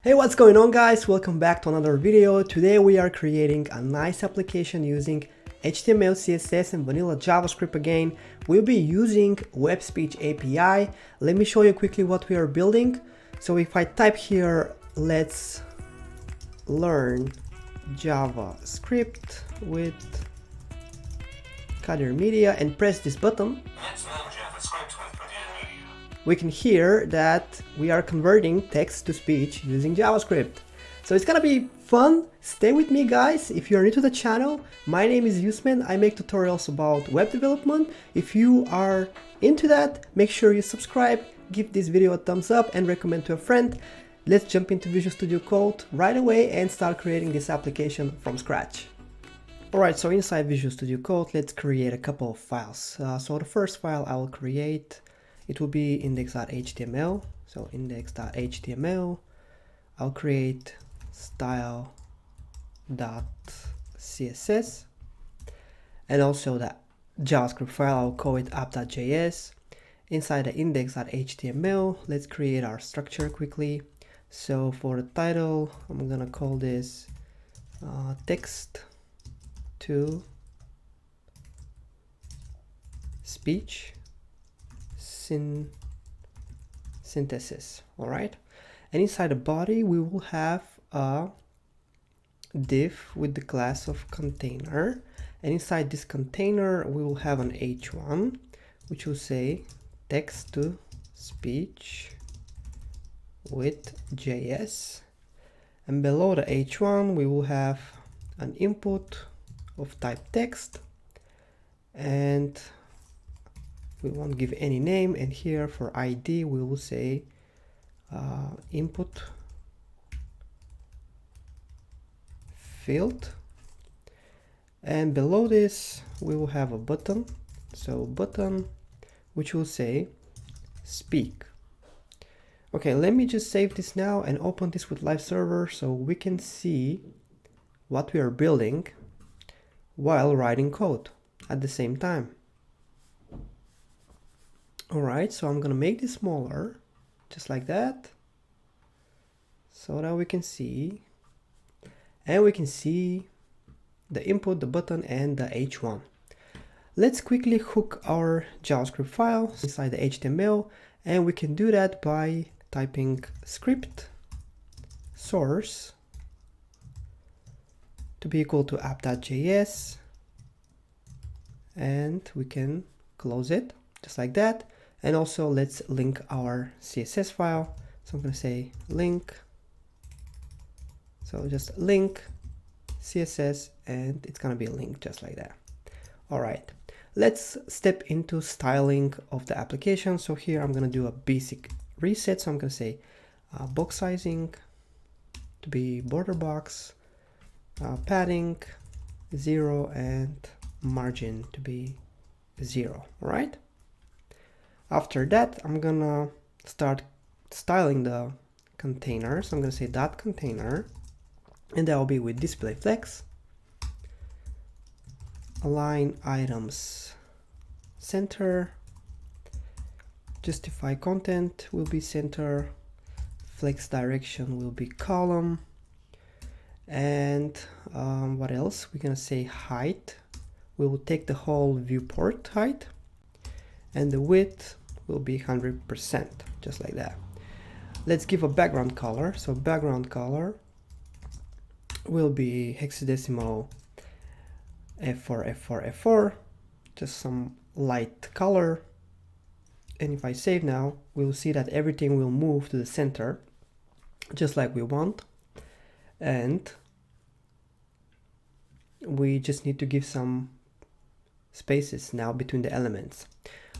Hey, what's going on guys? Welcome back to another video. Today we are creating a nice application using HTML, CSS and vanilla JavaScript again. We'll be using WebSpeechAPI. Let me show you quickly what we are building. So if I type here, let's learn JavaScript with Kadir Media and press this button, we can hear that we are converting text to speech using JavaScript. So it's gonna be fun. Stay with me guys. If you're new to the channel, my name is Yusman. I make tutorials about web development. If you are into that, make sure you subscribe, give this video a thumbs up and recommend to a friend. Let's jump into Visual Studio Code right away and start creating this application from scratch. Alright, so inside Visual Studio Code, let's create a couple of files. So the first file I will create, it will be index.html. So index.html, I'll create style.css, and also the JavaScript file, I'll call it app.js. Inside the index.html, let's create our structure quickly. So for the title, I'm gonna call this text to speech synthesis. All right, and inside the body we will have a div with the class of container, and inside this container we will have an h1 which will say text to speech with JS, and below the h1 we will have an input of type text, and we won't give any name, and here for ID we will say input field, and below this we will have a button, so button which will say speak. Okay, let me just save this now and open this with live server so we can see what we are building while writing code at the same time. Alright, so I'm gonna make this smaller, just like that, so that we can see, and we can see the input, the button, and the h1. Let's quickly hook our JavaScript file inside the HTML, and we can do that by typing script source to be equal to app.js, and we can close it just like that. And also let's link our CSS file. So I'm going to say link. So just link CSS, and it's going to be a link just like that. All right, let's step into styling of the application. So here I'm going to do a basic reset. So I'm going to say box sizing to be border box, padding 0, and margin to be 0. All right. After that, I'm gonna start styling the container. So I'm gonna say dot container, and that will be with display flex, align items center, justify content will be center, flex direction will be column, and what else? We're gonna say height. We will take the whole viewport height, and the width will be 100%, just like that. Let's give a background color. So background color will be hexadecimal F4, F4, F4, just some light color. And if I save now, we'll see that everything will move to the center, just like we want. And we just need to give some spaces now between the elements.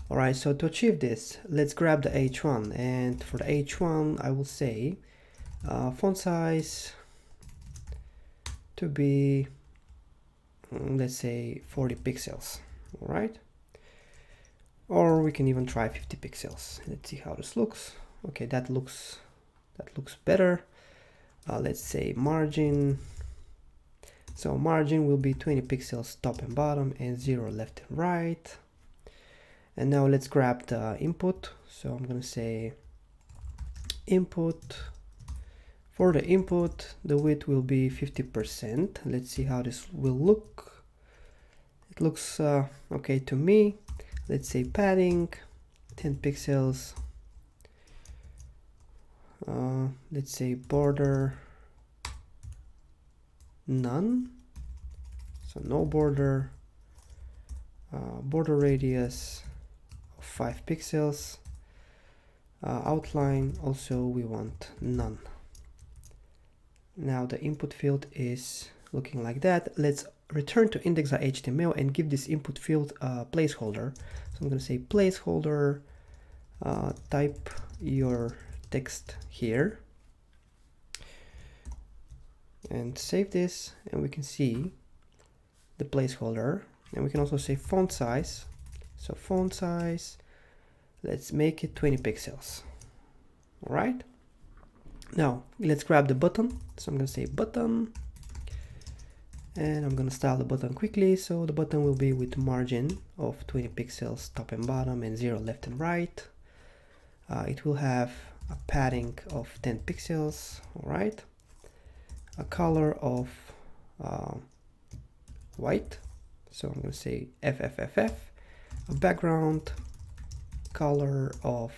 Alright, so to achieve this, let's grab the h1, and for the h1 I will say font size to be, let's say 40 pixels. Alright, or we can even try 50 pixels. Let's see how this looks. Okay, that looks better. Let's say margin, so margin will be 20 pixels top and bottom, and 0 left and right. And now let's grab the input. So I'm going to say input For the input, the width will be 50%. Let's see how this will look. It looks okay to me. Let's say padding, 10 pixels. Let's say border, none. So no border. Border radius of 5 pixels. Outline also we want none. Now the input field is looking like that. Let's return to index.html and give this input field a placeholder. So I'm going to say placeholder, type your text here and save this, and we can see the placeholder. And we can also say font size. So font size, let's make it 20 pixels. All right. Now let's grab the button. So I'm going to say button, and I'm going to style the button quickly. So the button will be with margin of 20 pixels top and bottom and 0 left and right. It will have a padding of 10 pixels. All right. A color of white. So I'm going to say FFFF. A background color of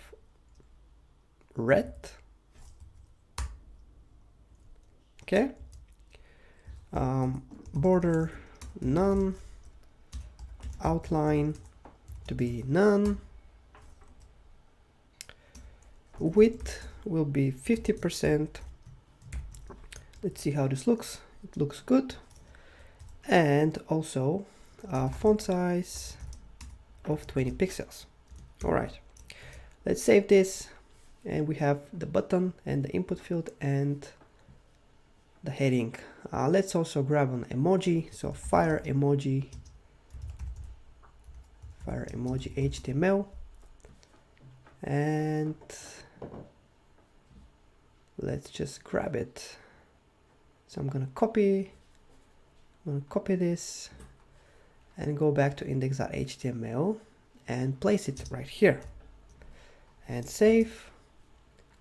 red. Okay. Border none. Outline to be none. Width will be 50%. Let's see how this looks. It looks good. And also font size of 20 pixels. All right, let's save this, and we have the button and the input field and the heading. Let's also grab an emoji. So fire emoji HTML, and let's just grab it. So I'm gonna copy this and go back to index.html and place it right here and save,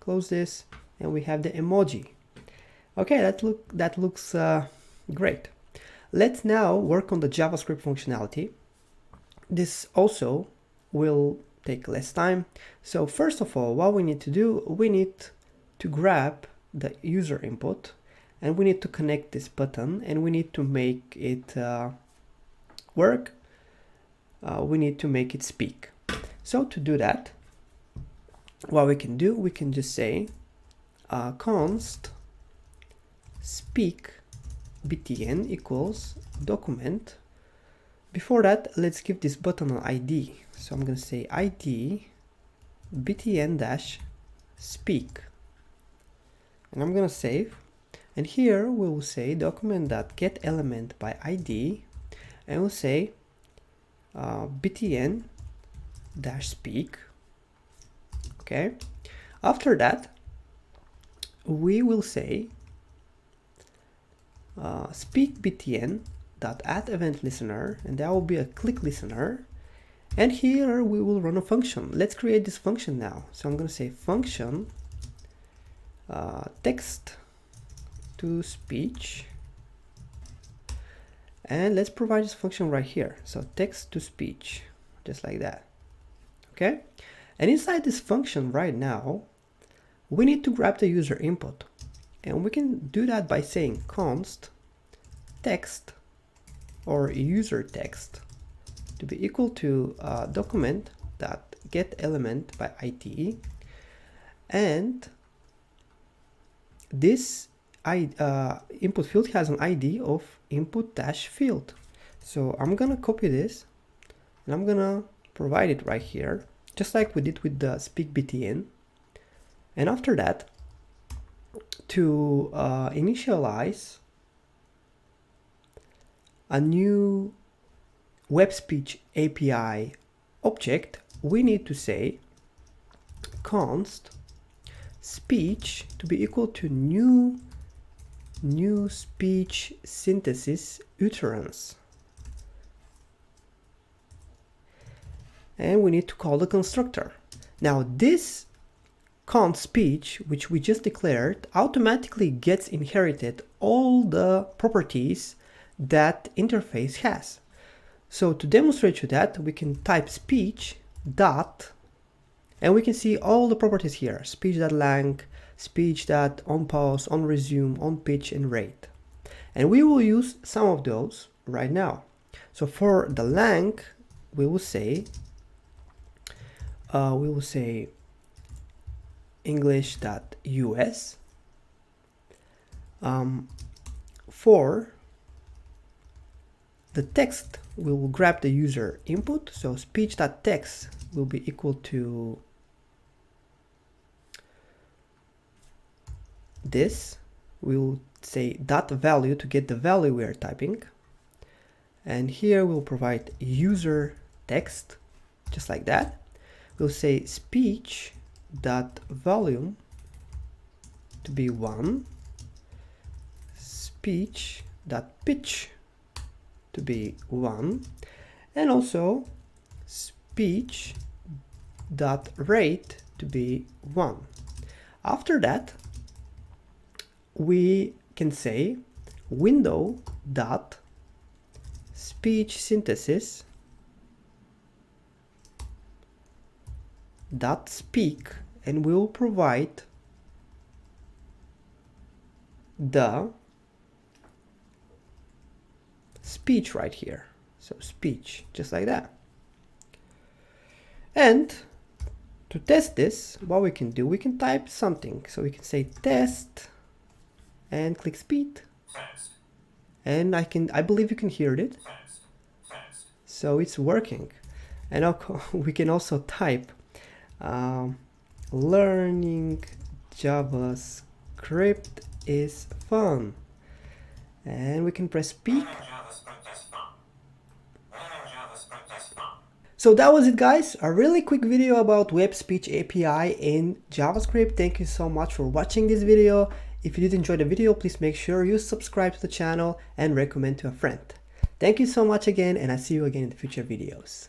close this, and we have the emoji. Okay, that looks great. Let's now work on the JavaScript functionality. This also will take less time. So first of all, what we need to do, we need to grab the user input, and we need to connect this button, and we need to make it work. We need to make it speak. So to do that, what we can do, we can just say const speak btn equals document. Before that, let's give this button an ID. So I'm going to say ID btn dash speak, and I'm going to save. And here we will say document.get element by ID, and we'll say btn dash speak. Okay. After that, we will say speak btn dot add event listener, and that will be a click listener. And here we will run a function. Let's create this function now. So I'm going to say function text to speech, and let's provide this function right here. So text to speech, just like that. Okay. And inside this function right now, we need to grab the user input, and we can do that by saying const text or user text to be equal to document dot get element by ID, and this input field has an ID of input dash field. So I'm gonna copy this and I'm gonna provide it right here, just like we did with the speak btn. And after that, to initialize a new WebSpeechAPI object, we need to say const speech to be equal to new speech synthesis utterance. And we need to call the constructor. Now this const speech, which we just declared, automatically gets inherited all the properties that interface has. So to demonstrate you that, we can type speech dot, and we can see all the properties here: speech.length, speech.onPause, onResume, onPitch, and rate. And we will use some of those right now. So for the length, we will say English.us. For the text, we will grab the user input, so speech.text will be equal to this. We will say dot value to get the value we are typing, and here we'll provide user text, just like that. We'll say speech dot volume to be 1, speech dot pitch to be 1, and also speech dot rate to be 1. After that, we can say window dot speech synthesis dot speak, and we'll provide the speech right here. So speech, just like that. And to test this, what we can do, we can type something. So we can say test and click speed. And I believe you can hear it. So it's working. And we can also type learning JavaScript is fun. And we can press speak. So that was it, guys. A really quick video about WebSpeechAPI in JavaScript. Thank you so much for watching this video. If you did enjoy the video, please make sure you subscribe to the channel and recommend to a friend. Thank you so much again, and I'll see you again in the future videos.